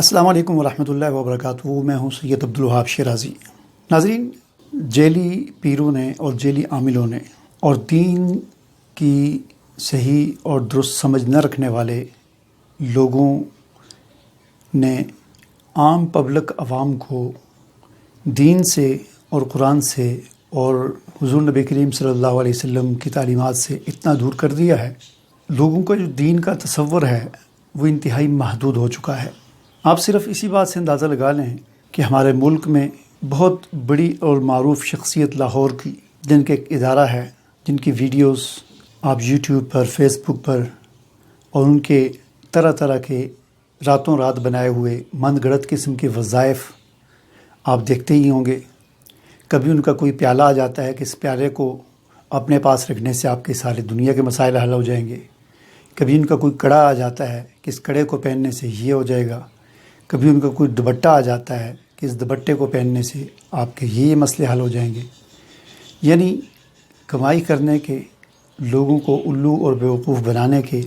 السلام علیکم ورحمۃ اللہ وبرکاتہ۔ میں ہوں سید عبدالوہاب شیرازی۔ ناظرین، جیلی پیروں نے اور جیلی عاملوں نے اور دین کی صحیح اور درست سمجھ نہ رکھنے والے لوگوں نے عام پبلک عوام کو دین سے اور قرآن سے اور حضور نبی کریم صلی اللہ علیہ وسلم کی تعلیمات سے اتنا دور کر دیا ہے، لوگوں کا جو دین کا تصور ہے وہ انتہائی محدود ہو چکا ہے۔ آپ صرف اسی بات سے اندازہ لگا لیں کہ ہمارے ملک میں بہت بڑی اور معروف شخصیت لاہور کی، جن کا ایک ادارہ ہے، جن کی ویڈیوز آپ یوٹیوب پر، فیس بک پر اور ان کے طرح طرح کے راتوں رات بنائے ہوئے مند گڑت قسم کے وظائف آپ دیکھتے ہی ہوں گے۔ کبھی ان کا کوئی پیالہ آ جاتا ہے کہ اس پیالے کو اپنے پاس رکھنے سے آپ کے سارے دنیا کے مسائل حل ہو جائیں گے۔ کبھی ان کا کوئی کڑا آ جاتا ہے کہ اس کڑے کو پہننے سے یہ ہو جائے گا۔ کبھی ان کا کوئی دوپٹہ آ جاتا ہے کہ اس دوپٹے کو پہننے سے آپ کے یہ مسئلے حل ہو جائیں گے۔ یعنی کمائی کرنے کے، لوگوں کو الو اور بیوقوف بنانے کے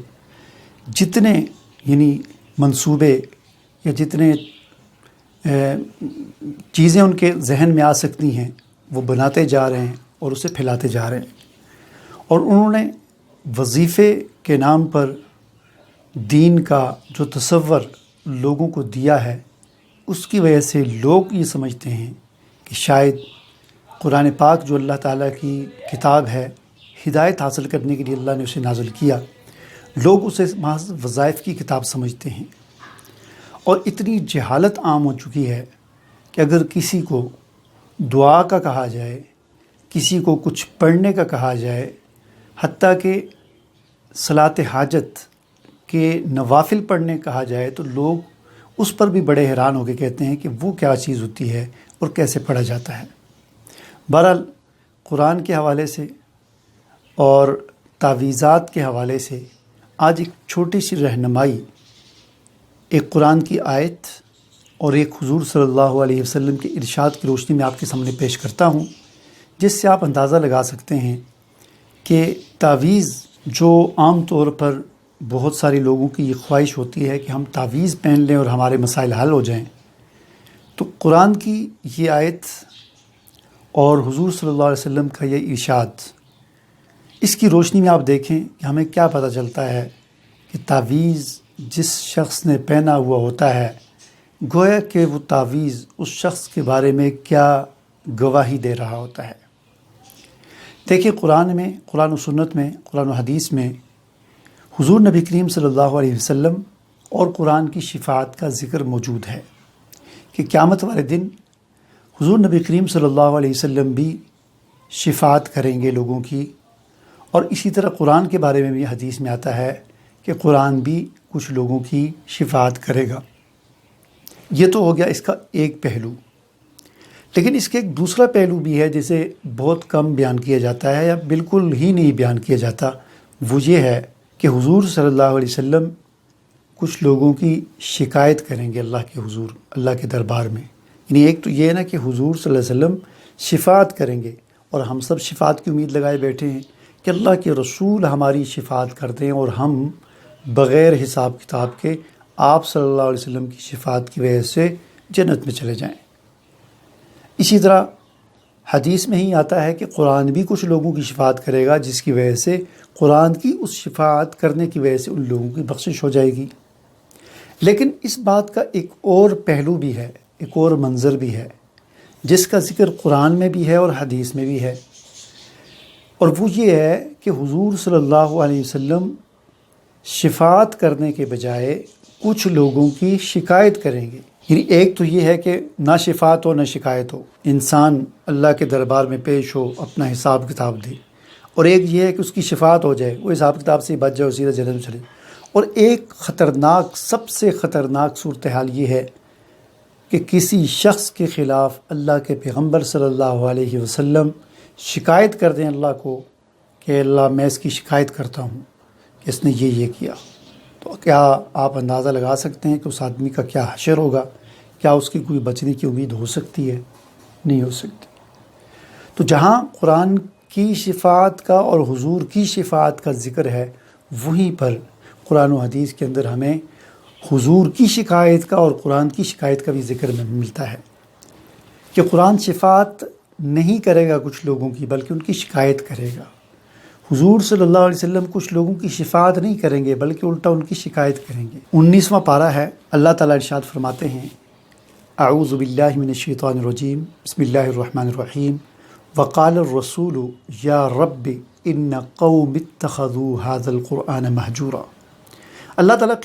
جتنے منصوبے یا جتنے چیزیں ان کے ذہن میں آ سکتی ہیں وہ بناتے جا رہے ہیں اور اسے پھیلاتے جا رہے ہیں۔ اور انہوں نے وظیفے کے نام پر دین کا جو تصور لوگوں کو دیا ہے، اس کی وجہ سے لوگ یہ سمجھتے ہیں کہ شاید قرآن پاک جو اللہ تعالیٰ کی کتاب ہے، ہدایت حاصل کرنے کے لیے اللہ نے اسے نازل کیا، لوگ اسے محض وظائف کی کتاب سمجھتے ہیں۔ اور اتنی جہالت عام ہو چکی ہے کہ اگر کسی کو دعا کا کہا جائے، کسی کو کچھ پڑھنے کا کہا جائے، حتیٰ کہ صلاۃ حاجت کے نوافل پڑھنے کہا جائے، تو لوگ اس پر بھی بڑے حیران ہو کے کہتے ہیں کہ وہ کیا چیز ہوتی ہے اور کیسے پڑھا جاتا ہے۔ بہرحال قرآن کے حوالے سے اور تعویذات کے حوالے سے آج ایک چھوٹی سی رہنمائی، ایک قرآن کی آیت اور ایک حضور صلی اللہ علیہ وسلم کے ارشاد کی روشنی میں آپ کے سامنے پیش کرتا ہوں، جس سے آپ اندازہ لگا سکتے ہیں کہ تعویذ جو عام طور پر بہت سارے لوگوں کی یہ خواہش ہوتی ہے کہ ہم تعویذ پہن لیں اور ہمارے مسائل حل ہو جائیں، تو قرآن کی یہ آیت اور حضور صلی اللہ علیہ وسلم کا یہ ارشاد، اس کی روشنی میں آپ دیکھیں کہ ہمیں کیا پتہ چلتا ہے کہ تعویذ جس شخص نے پہنا ہوا ہوتا ہے، گویا کہ وہ تعویذ اس شخص کے بارے میں کیا گواہی دے رہا ہوتا ہے۔ دیکھیں، قرآن و سنت میں، قرآن و حدیث میں حضور نبی کریم صلی اللہ علیہ وسلم اور قرآن کی شفاعت کا ذکر موجود ہے کہ قیامت والے دن حضور نبی کریم صلی اللہ علیہ وسلم بھی شفاعت کریں گے لوگوں کی، اور اسی طرح قرآن کے بارے میں بھی حدیث میں آتا ہے کہ قرآن بھی کچھ لوگوں کی شفاعت کرے گا۔ یہ تو ہو گیا اس کا ایک پہلو، لیکن اس کے ایک دوسرا پہلو بھی ہے جسے بہت کم بیان کیا جاتا ہے یا بالکل ہی نہیں بیان کیا جاتا۔ وہ یہ ہے کہ حضور صلی اللہ علیہ وسلم کچھ لوگوں کی شکایت کریں گے اللہ کے حضور، اللہ کے دربار میں۔ یعنی ایک تو یہ ہے نا کہ حضور صلی اللہ علیہ وسلم شفاعت کریں گے، اور ہم سب شفاعت کی امید لگائے بیٹھے ہیں کہ اللہ کے رسول ہماری شفاعت کر دیں اور ہم بغیر حساب کتاب کے آپ صلی اللہ علیہ وسلم کی شفاعت کی وجہ سے جنت میں چلے جائیں۔ اسی طرح حدیث میں ہی آتا ہے کہ قرآن بھی کچھ لوگوں کی شفاعت کرے گا، جس کی وجہ سے قرآن کی اس شفاعت کرنے کی وجہ سے ان لوگوں کی بخشش ہو جائے گی۔ لیکن اس بات کا ایک اور پہلو بھی ہے، ایک اور منظر بھی ہے، جس کا ذکر قرآن میں بھی ہے اور حدیث میں بھی ہے، اور وہ یہ ہے کہ حضور صلی اللہ علیہ وسلم شفاعت کرنے کے بجائے کچھ لوگوں کی شکایت کریں گے۔ یعنی ایک تو یہ ہے کہ نہ شفاعت ہو نہ شکایت ہو، انسان اللہ کے دربار میں پیش ہو، اپنا حساب کتاب دے، اور ایک یہ ہے کہ اس کی شفاعت ہو جائے، وہ حساب کتاب سے بچ جائے اور سیدھا جنت میں چلے۔ اور ایک خطرناک، سب سے خطرناک صورتحال یہ ہے کہ کسی شخص کے خلاف اللہ کے پیغمبر صلی اللہ علیہ وسلم شکایت کر دیں اللہ کو کہ اللہ میں اس کی شکایت کرتا ہوں کہ اس نے یہ کیا۔ تو کیا آپ اندازہ لگا سکتے ہیں کہ اس آدمی کا کیا حشر ہوگا؟ کیا اس کی کوئی بچنے کی امید ہو سکتی ہے؟ نہیں ہو سکتی۔ تو جہاں قرآن کی شفاعت کا اور حضور کی شفاعت کا ذکر ہے، وہیں پر قرآن و حدیث کے اندر ہمیں حضور کی شکایت کا اور قرآن کی شکایت کا بھی ذکر میں ملتا ہے کہ قرآن شفاعت نہیں کرے گا کچھ لوگوں کی، بلکہ ان کی شکایت کرے گا۔ حضور صلی اللہ علیہ وسلم کچھ لوگوں کی شفاعت نہیں کریں گے بلکہ الٹا ان کی شکایت کریں گے۔ 19واں پارہ ہے، اللہ تعالیٰ ارشاد فرماتے ہیں اعوذ باللہ من الشیطان الرجیم بسم اللہ الرحمن الرحیم وقال الرسول یا رب ان قوم اتخذوا هذا القرآن مہجورا۔ اللہ تعالیٰ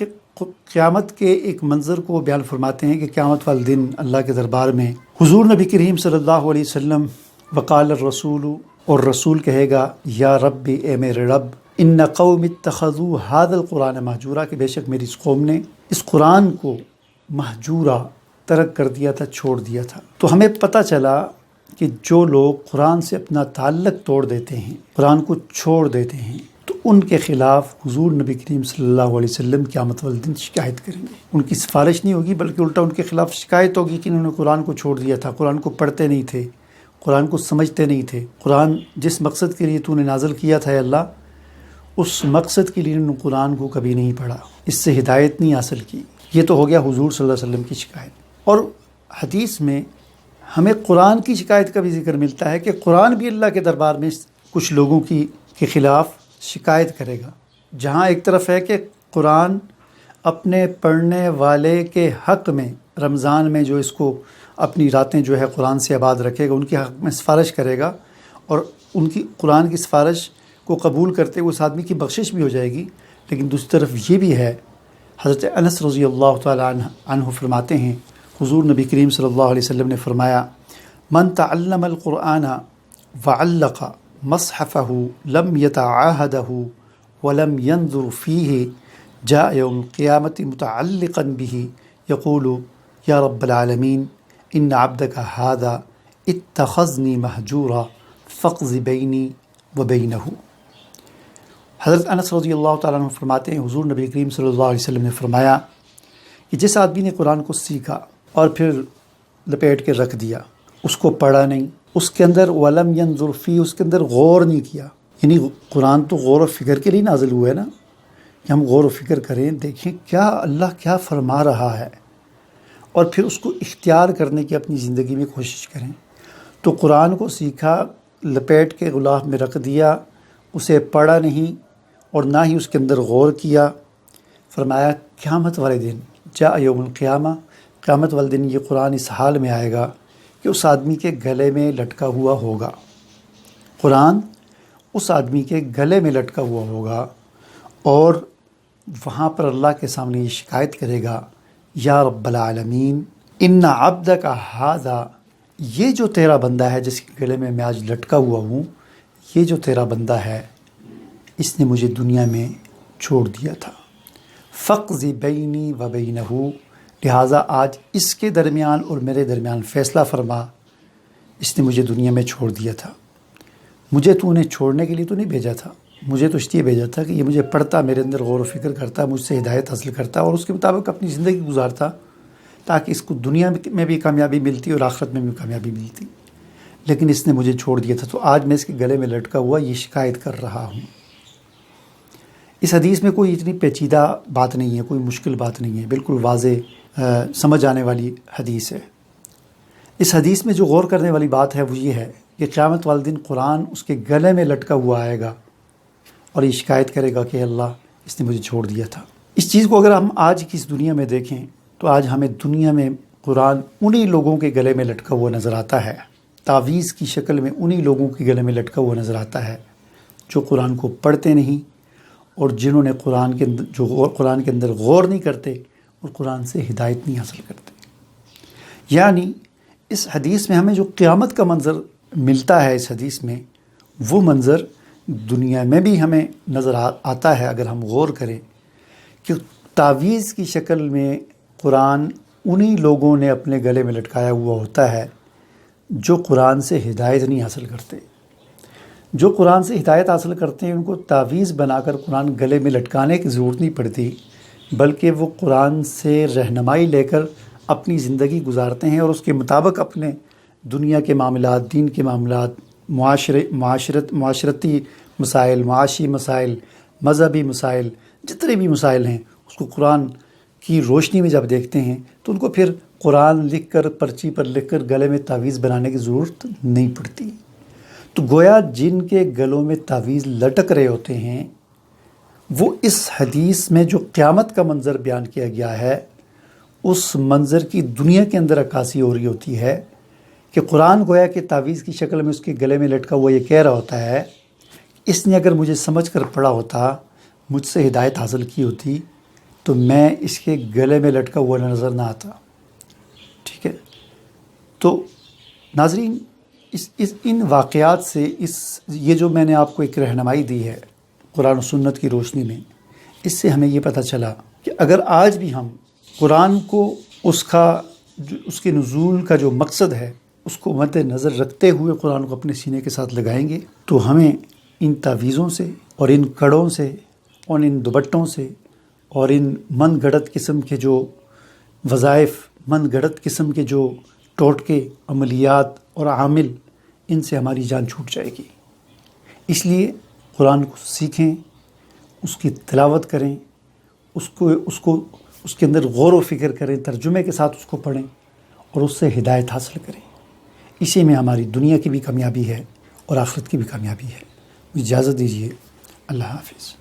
قیامت کے ایک منظر کو بیان فرماتے ہیں کہ قیامت والے دن اللہ کے دربار میں حضور نبی کریم صلی اللہ علیہ وسلم وقال الرسول، اور رسول کہے گا یا رب اے میرے رب، ان قوم اتخذوا هذا القرآن مہجورا، کہ بے شک میری اس قوم نے اس قرآن کو مہجورا ترک کر دیا تھا، چھوڑ دیا تھا۔ تو ہمیں پتہ چلا کہ جو لوگ قرآن سے اپنا تعلق توڑ دیتے ہیں، قرآن کو چھوڑ دیتے ہیں، تو ان کے خلاف حضور نبی کریم صلی اللہ علیہ وسلم قیامت والے دن شکایت کریں گے۔ ان کی سفارش نہیں ہوگی بلکہ الٹا ان کے خلاف شکایت ہوگی کہ انہوں نے قرآن کو چھوڑ دیا تھا، قرآن کو پڑھتے نہیں تھے، قرآن کو سمجھتے نہیں تھے، قرآن جس مقصد کے لیے تو نے نازل کیا تھا اے اللہ، اس مقصد کے لیے انہوں نے قرآن کو کبھی نہیں پڑھا، اس سے ہدایت نہیں حاصل کی۔ یہ تو ہو گیا حضور صلی اللہ علیہ وسلم کی شکایت۔ اور حدیث میں ہمیں قرآن کی شکایت کا بھی ذکر ملتا ہے کہ قرآن بھی اللہ کے دربار میں کچھ لوگوں کے خلاف شکایت کرے گا۔ جہاں ایک طرف ہے کہ قرآن اپنے پڑھنے والے کے حق میں رمضان میں جو اس کو اپنی راتیں جو ہے قرآن سے آباد رکھے گا، ان کے حق میں سفارش کرے گا، اور ان کی قرآن کی سفارش کو قبول کرتے ہوئے اس آدمی کی بخشش بھی ہو جائے گی۔ لیکن دوسری طرف یہ بھی ہے، حضرت انس رضی اللہ تعالیٰ عنہ فرماتے ہیں حضور نبی کریم صلی اللہ علیہ وسلم نے فرمایا من تعلم القرآن وعلق مصحفہ لم یتعاہدہ ولم ينظر فیہ جاء یوم القیامت متعلقا بہ یقول یا رب العالمین ان عبدک ھذا اتخذنی مہجورا فاقض بینی وبینہ۔ حضرت انس رضی اللہ تعالیٰ عنہ فرماتے ہیں حضور نبی کریم صلی اللہ علیہ وسلم نے فرمایا کہ جس آدمی نے قرآن کو سیکھا اور پھر لپیٹ کے رکھ دیا، اس کو پڑھا نہیں، اس کے اندر ولم ینظر فی، اس کے اندر غور نہیں کیا، یعنی قرآن تو غور و فکر کے لیے نازل ہوا ہے نا، کہ ہم غور و فکر کریں، دیکھیں کیا اللہ کیا فرما رہا ہے، اور پھر اس کو اختیار کرنے کی اپنی زندگی میں کوشش کریں۔ تو قرآن کو سیکھا، لپیٹ کے غلاف میں رکھ دیا، اسے پڑھا نہیں اور نہ ہی اس کے اندر غور کیا، فرمایا قیامت والے دن جاء یوم القیامہ، قیامت والے دن یہ قرآن اس حال میں آئے گا کہ اس آدمی کے گلے میں لٹکا ہوا ہوگا، قرآن اس آدمی کے گلے میں لٹکا ہوا ہوگا، اور وہاں پر اللہ کے سامنے یہ شکایت کرے گا یا رب العالمین ان عبدک ھذا، یہ جو تیرا بندہ ہے جس کے گلے میں آج لٹکا ہوا ہوں، یہ جو تیرا بندہ ہے اس نے مجھے دنیا میں چھوڑ دیا تھا، فاقض بینی و بینہ، لہٰذا آج اس کے درمیان اور میرے درمیان فیصلہ فرما، اس نے مجھے دنیا میں چھوڑ دیا تھا، مجھے تو نے چھوڑنے کے لیے تو نہیں بھیجا تھا، مجھے تو اس لیے بھیجا تھا کہ یہ مجھے پڑھتا، میرے اندر غور و فکر کرتا، مجھ سے ہدایت حاصل کرتا اور اس کے مطابق اپنی زندگی گزارتا، تاکہ اس کو دنیا میں بھی کامیابی ملتی اور آخرت میں بھی کامیابی ملتی، لیکن اس نے مجھے چھوڑ دیا تھا، تو آج میں اس کے گلے میں لٹکا ہوا یہ شکایت کر رہا ہوں۔ اس حدیث میں کوئی اتنی پیچیدہ بات نہیں ہے، کوئی مشکل بات نہیں ہے، بالکل واضح سمجھ آنے والی حدیث ہے۔ اس حدیث میں جو غور کرنے والی بات ہے وہ یہ ہے کہ قیامت والے دن قرآن اس کے گلے میں لٹکا ہوا آئے گا اور یہ شکایت کرے گا کہ اللہ اس نے مجھے چھوڑ دیا تھا۔ اس چیز کو اگر ہم آج کی اس دنیا میں دیکھیں تو آج ہمیں دنیا میں قرآن انہی لوگوں کے گلے میں لٹکا ہوا نظر آتا ہے، تعویذ کی شکل میں انہی لوگوں کے گلے میں لٹکا ہوا نظر آتا ہے جو قرآن کو پڑھتے نہیں اور جنہوں نے قرآن کے اندر غور نہیں کرتے اور قرآن سے ہدایت نہیں حاصل کرتے۔ یعنی اس حدیث میں ہمیں جو قیامت کا منظر ملتا ہے، اس حدیث میں وہ منظر دنیا میں بھی ہمیں نظر آتا ہے اگر ہم غور کریں، کہ تعویذ کی شکل میں قرآن انہی لوگوں نے اپنے گلے میں لٹکایا ہوا ہوتا ہے جو قرآن سے ہدایت نہیں حاصل کرتے۔ جو قرآن سے ہدایت حاصل کرتے ہیں ان کو تعویذ بنا کر قرآن گلے میں لٹکانے کی ضرورت نہیں پڑتی، بلکہ وہ قرآن سے رہنمائی لے کر اپنی زندگی گزارتے ہیں اور اس کے مطابق اپنے دنیا کے معاملات، دین کے معاملات، معاشرتی مسائل، معاشی مسائل، مذہبی مسائل، جتنے بھی مسائل ہیں اس کو قرآن کی روشنی میں جب دیکھتے ہیں تو ان کو پھر قرآن لکھ کر پرچی پر لکھ کر گلے میں تعویذ بنانے کی ضرورت نہیں پڑتی۔ تو گویا جن کے گلوں میں تعویذ لٹک رہے ہوتے ہیں وہ اس حدیث میں جو قیامت کا منظر بیان کیا گیا ہے اس منظر کی دنیا کے اندر عکاسی ہو رہی ہوتی ہے کہ قرآن گویا کہ تعویذ کی شکل میں اس کے گلے میں لٹکا ہوا یہ کہہ رہا ہوتا ہے، اس نے اگر مجھے سمجھ کر پڑھا ہوتا، مجھ سے ہدایت حاصل کی ہوتی تو میں اس کے گلے میں لٹکا ہوا نظر نہ آتا۔ ٹھیک ہے، تو ناظرین ان واقعات سے یہ جو میں نے آپ کو ایک رہنمائی دی ہے قرآن و سنت کی روشنی میں، اس سے ہمیں یہ پتہ چلا کہ اگر آج بھی ہم قرآن کو اس کے نزول کا جو مقصد ہے اس کو مد نظر رکھتے ہوئے قرآن کو اپنے سینے کے ساتھ لگائیں گے تو ہمیں ان تعویذوں سے اور ان کڑوں سے اور ان دوپٹوں سے اور ان من گھڑت قسم کے جو وظائف، من گھڑت قسم کے جو ٹوٹکے، عملیات اور عامل، ان سے ہماری جان چھوٹ جائے گی۔ اس لیے قرآن کو سیکھیں، اس کی تلاوت کریں، اس کے اندر غور و فکر کریں، ترجمے کے ساتھ اس کو پڑھیں اور اس سے ہدایت حاصل کریں۔ اسی میں ہماری دنیا کی بھی کامیابی ہے اور آخرت کی بھی کامیابی ہے۔ اجازت دیجیے، اللہ حافظ۔